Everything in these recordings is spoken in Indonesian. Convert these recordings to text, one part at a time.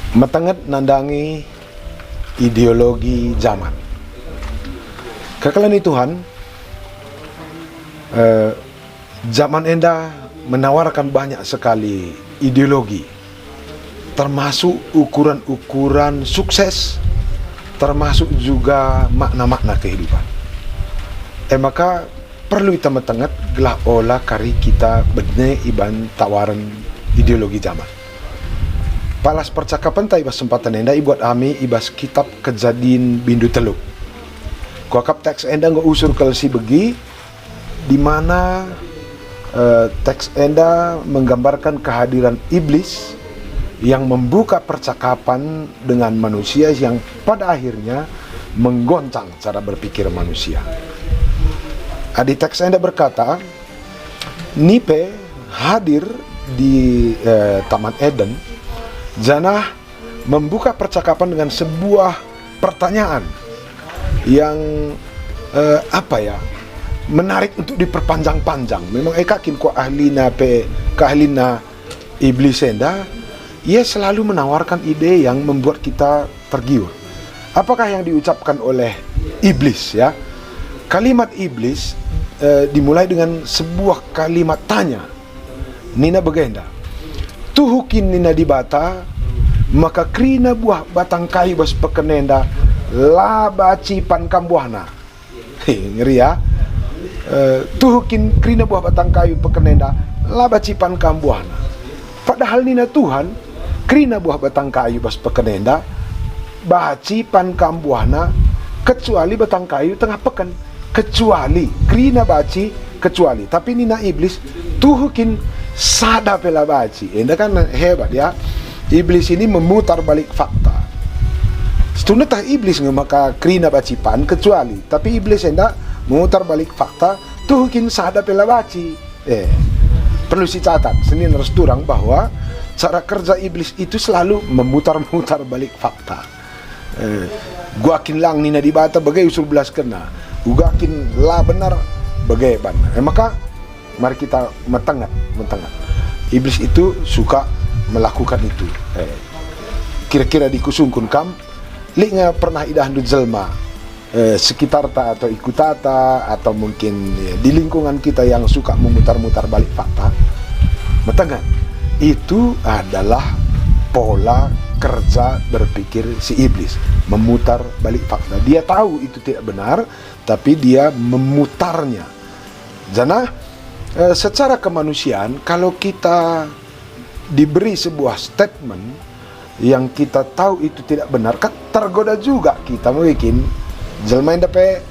Metenget nandangi ideologi zaman. Kekalian Tuhan, zaman enda menawarkan banyak sekali ideologi, termasuk ukuran-ukuran sukses, termasuk juga makna-makna kehidupan. Maka perlu kita metenget gelah olah kari kita bedne iban tawaran ideologi zaman. Palas percakapan ta ibas sempatan enda ibuat ami ibas kitab Kejadian bindu teluk. Kuakap teks enda nggak usur si begi, di mana teks enda menggambarkan kehadiran iblis yang membuka percakapan dengan manusia yang pada akhirnya menggoncang cara berpikir manusia. Di teks enda berkata, Nipe hadir di Taman Eden, Janah membuka percakapan dengan sebuah pertanyaan yang menarik untuk diperpanjang-panjang. Memang ekakin ku ahlina iblis enda, ia selalu menawarkan ide yang membuat kita tergiur. Apakah yang diucapkan oleh iblis ya? Kalimat iblis dimulai dengan sebuah kalimat tanya. Nina begenda, tuhukin nina dibata, maka krina buah batang kayu bas pekenenda laba cipan kambuhna. Ngeri ya. Tuhukin krina buah batang kayu pekenenda laba cipan kambuhna. Padahal nina Tuhan krina buah batang kayu bas pekenenda bacipan kambuhna, kecuali batang kayu tengah peken, kecuali krina baci kecuali. Tapi nina iblis tuhukin sada pela baci. Enda kan hebat ya. Iblis ini memutar balik fakta. Setunetah iblis maka krina bacipan kecuali, tapi iblis enda memutar balik fakta tuhukin sada pela baci. Perlu dicatat, Senin harus turang bahwa cara kerja iblis itu selalu memutar-mutar balik fakta. Gua akin lang nina dibata bagai usul belas kena, uga akin la benar bagai ban. Maka mari kita mentengat. Iblis itu suka melakukan itu. Kira-kira dikusungkun kam liknya pernah idah handut jelma sekitar ta atau ikutata atau mungkin di lingkungan kita yang suka memutar-mutar balik fakta. Mentengat itu adalah pola kerja berpikir si iblis, memutar balik fakta. Dia tahu itu tidak benar, tapi dia memutarnya. Jana secara kemanusiaan, kalau kita diberi sebuah statement yang kita tahu itu tidak benar, kan tergoda juga kita mungkin jelma yang dapat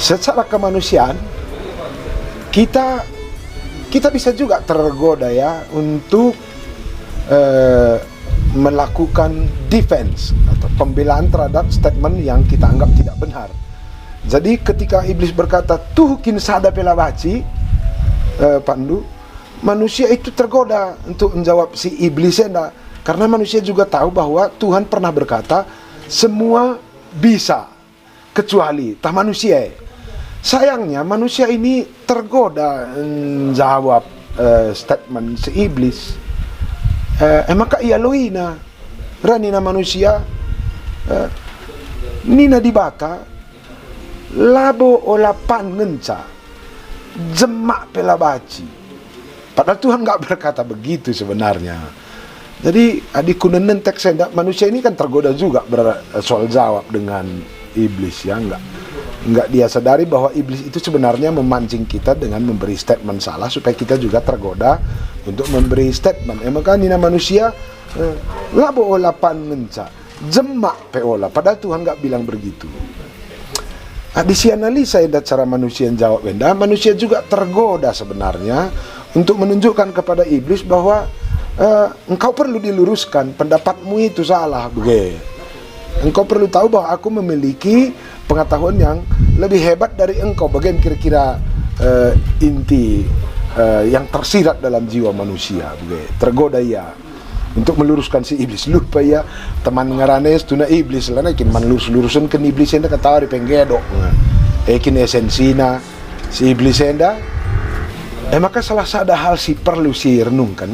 secara kemanusiaan kita bisa juga tergoda ya untuk melakukan defense atau pembelaan terhadap statement yang kita anggap tidak benar. Jadi ketika iblis berkata tuhukin sada pela baci, Pandu, manusia itu tergoda untuk menjawab si iblis enda, karena manusia juga tahu bahwa Tuhan pernah berkata semua bisa kecuali tak manusia. Sayangnya manusia ini tergoda menjawab statement si iblis. Maka ia loina ranina manusia nina dibata labo olapan ngenca jemak pela baci. Padahal Tuhan nggak berkata begitu sebenarnya. Jadi adikku nenen teks manusia ini kan tergoda juga soal jawab dengan iblis ya, Enggak dia sadari bahwa iblis itu sebenarnya memancing kita dengan memberi statement salah supaya kita juga tergoda untuk memberi statement. Maka nina manusia labo olapan ngenca jemak peola, padahal Tuhan enggak bilang begitu. Disianalisa cara manusia yang jawab benda, manusia juga tergoda sebenarnya untuk menunjukkan kepada iblis bahwa engkau perlu diluruskan, pendapatmu itu salah, begitu. Engkau perlu tahu bahwa aku memiliki pengetahuan yang lebih hebat dari engkau. Bagian kira-kira inti yang tersirat dalam jiwa manusia, begitu. Tergoda ya untuk meluruskan si iblis. Lupa ya teman ngaranes tuna iblis lah, nakin man lurus-lurusan ke iblis enda ketawa di penggedok. Ekin esensina si iblis enda. Maka salah satu hal si perlu si renungkan,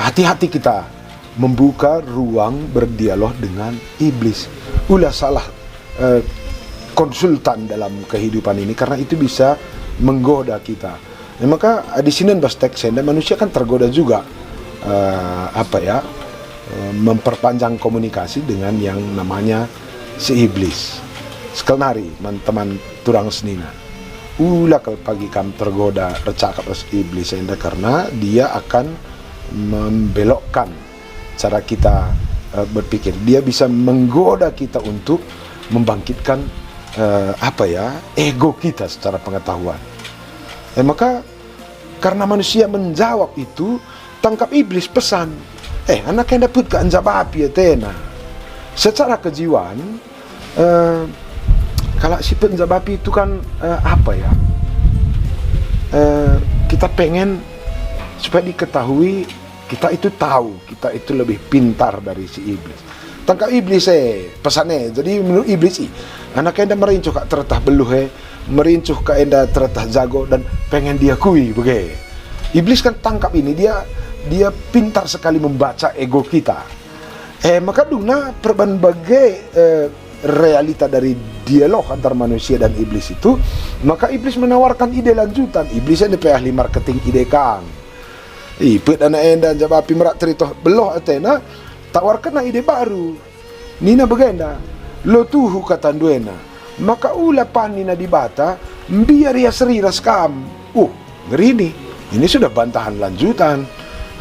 hati-hati kita membuka ruang berdialog dengan iblis. Ulah salah konsultan dalam kehidupan ini, karena itu bisa menggoda kita. Maka di sini bas teks manusia kan tergoda juga memperpanjang komunikasi dengan yang namanya si iblis. Sekelnari teman turang senina. Ulah kalau pagi kam tergoda recakap iblis enda, karena dia akan membelokkan cara kita berpikir. Dia bisa menggoda kita untuk membangkitkan ego kita secara pengetahuan. Maka karena manusia menjawab itu, tangkap iblis pesan, anak yang dapat ke anjabapi ya tena. Secara kejiwaan, kalau si penjabapi itu kan kita pengen supaya diketahui kita itu tahu, kita itu lebih pintar dari si iblis. Tangkap iblis pesannya. Jadi menurut iblis anak enda merincuh kak teretah beluh merincuh kak enda teretah jago dan pengen diakui begitu. Iblis kan tangkap ini, dia pintar sekali membaca ego kita. Maka duna berbagai realita dari dialog antar manusia dan iblis itu, maka iblis menawarkan ide lanjutan. Iblis ini ahli marketing ide kang. Ipet anak enda jawab api merak cerita beloh atena, tawarkan ide baru. Nina begenda, lo tuhu kata duena. Maka ula pan nina dibata, biar ya seri raskam. Ngeri nih. Ini sudah bantahan lanjutan.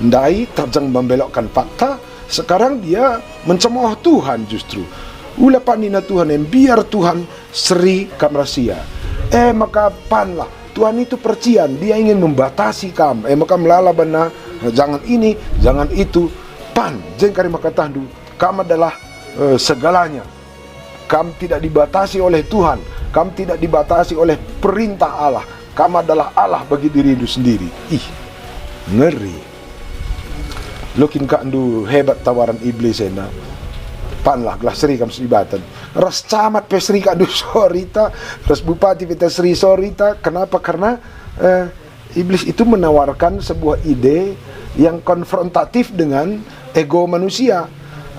Ndai terjang membelokkan fakta, sekarang dia mencemooh Tuhan justru. Ula panina Tuhan yang biar Tuhan seri kamrasia. Maka panlah Tuhan itu percian, dia ingin membatasi kam. Maka melala benar, jangan ini, jangan itu. Pan, jengkari maka tandu, kam adalah segalanya. Kam tidak dibatasi oleh Tuhan, kam tidak dibatasi oleh perintah Allah. Kam adalah Allah bagi diri itu sendiri. Ngeri. Lukin kandu hebat tawaran iblis ena. Panlah gelah seri kam selibatan. Ras camat pe seri kandu sorita, ras bupati pe seri sorita. Kenapa? Karena iblis itu menawarkan sebuah ide yang konfrontatif dengan ego manusia.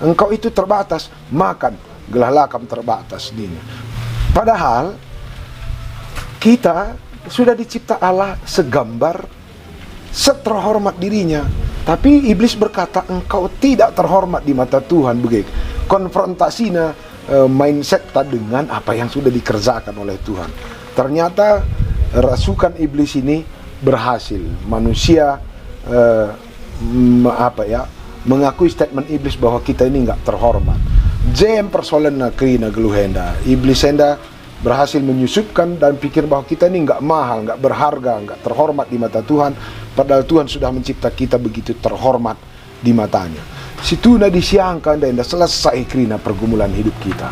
Engkau itu terbatas, makan gelah lakam terbatas dini. Padahal kita sudah dicipta Allah segambar, seterhormat dirinya. Tapi iblis berkata engkau tidak terhormat di mata Tuhan. Begitu konfrontasinya mindset dengan apa yang sudah dikerjakan oleh Tuhan. Ternyata rasukan iblis ini berhasil. Manusia mengakui statement iblis bahwa kita ini enggak terhormat. Jem persoalan nakrina geluhenda. Iblis enda berhasil menyusupkan dan pikir bahwa kita ini enggak mahal, enggak berharga, enggak terhormat di mata Tuhan. Padahal Tuhan sudah mencipta kita begitu terhormat di matanya. Situna disiangkan dan selesai krina pergumulan hidup kita.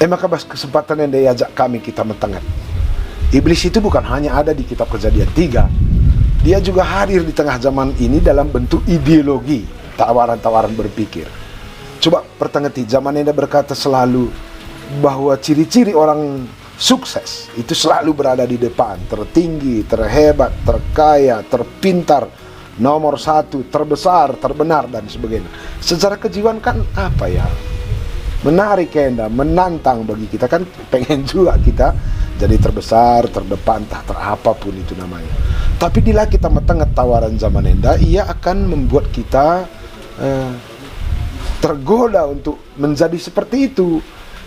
Maka bas kesempatan yang diajak kami kita mentengat. Iblis itu bukan hanya ada di kitab Kejadian 3. Dia juga hadir di tengah zaman ini dalam bentuk ideologi, tawaran-tawaran berpikir. Coba pertengati, zaman ini berkata selalu bahwa ciri-ciri orang sukses itu selalu berada di depan, tertinggi, terhebat, terkaya, terpintar, nomor satu, terbesar, terbenar dan sebagainya. Secara kejiwaan kan menarik enda, menantang bagi kita kan, pengen juga kita jadi terbesar, terdepan, terapapun itu namanya. Tapi bila kita mendengar tawaran zaman enda, ia akan membuat kita tergoda untuk menjadi seperti itu.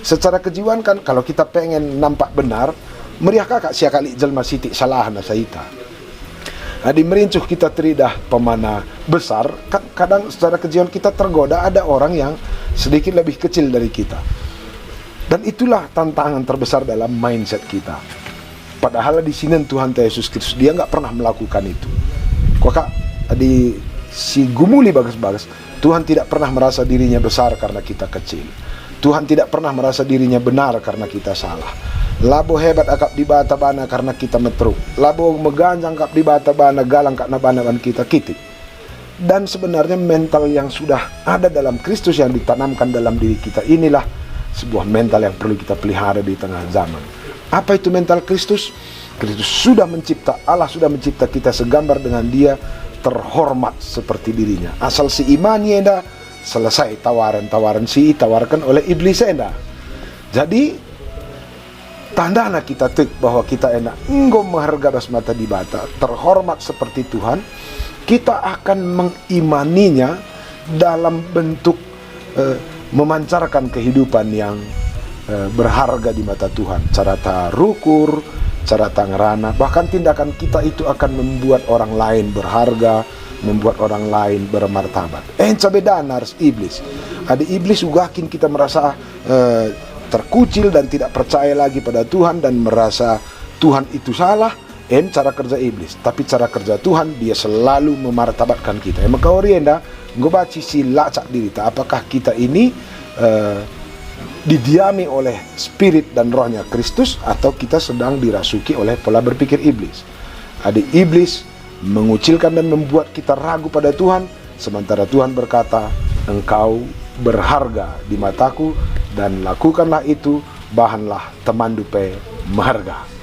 Secara kejiwaan kan, kalau kita pengen nampak benar, meriah kakak siakali jelma sitik salah na saita. Di merincuh kita teridah pemana besar, kadang secara kejiwaan kita tergoda ada orang yang sedikit lebih kecil dari kita. Dan itulah tantangan terbesar dalam mindset kita. Padahal di sini Tuhan Yesus Kristus dia nggak pernah melakukan itu. Kok di si gumuli bagas-bagas, Tuhan tidak pernah merasa dirinya besar karena kita kecil. Tuhan tidak pernah merasa dirinya benar karena kita salah. Labo hebat akap di bata bana karena kita metruk. Labo meganjang kap di bata bana galang kak nabana-ban kita kitik. Dan sebenarnya mental yang sudah ada dalam Kristus yang ditanamkan dalam diri kita inilah sebuah mental yang perlu kita pelihara di tengah zaman. Apa itu mental Kristus? Kristus sudah mencipta, Allah sudah mencipta kita segambar dengan dia, terhormat seperti dirinya. Asal si imani enda, selesai tawaran-tawaran si tawarkan oleh iblis enda. Jadi tandana kita bahwa kita enak enggo mengharga bas mata di bata, terhormat seperti Tuhan, kita akan mengimaninya dalam bentuk memancarkan kehidupan yang berharga di mata Tuhan. Cara tarukur, cara tangerana, bahkan tindakan kita itu akan membuat orang lain berharga, membuat orang lain bermartabat. Cabedan harus iblis. Ada iblis ugakin kita merasa terkucil dan tidak percaya lagi pada Tuhan dan merasa Tuhan itu salah. Cara kerja iblis, tapi cara kerja Tuhan dia selalu memartabatkan kita. Maka orienda ngobaci si lacak dirita. Apakah kita ini didiami oleh spirit dan rohnya Kristus atau kita sedang dirasuki oleh pola berpikir iblis? Ada iblis mengucilkan dan membuat kita ragu pada Tuhan, sementara Tuhan berkata, engkau berharga di mataku dan lakukanlah itu, bahanlah teman dupe maharga.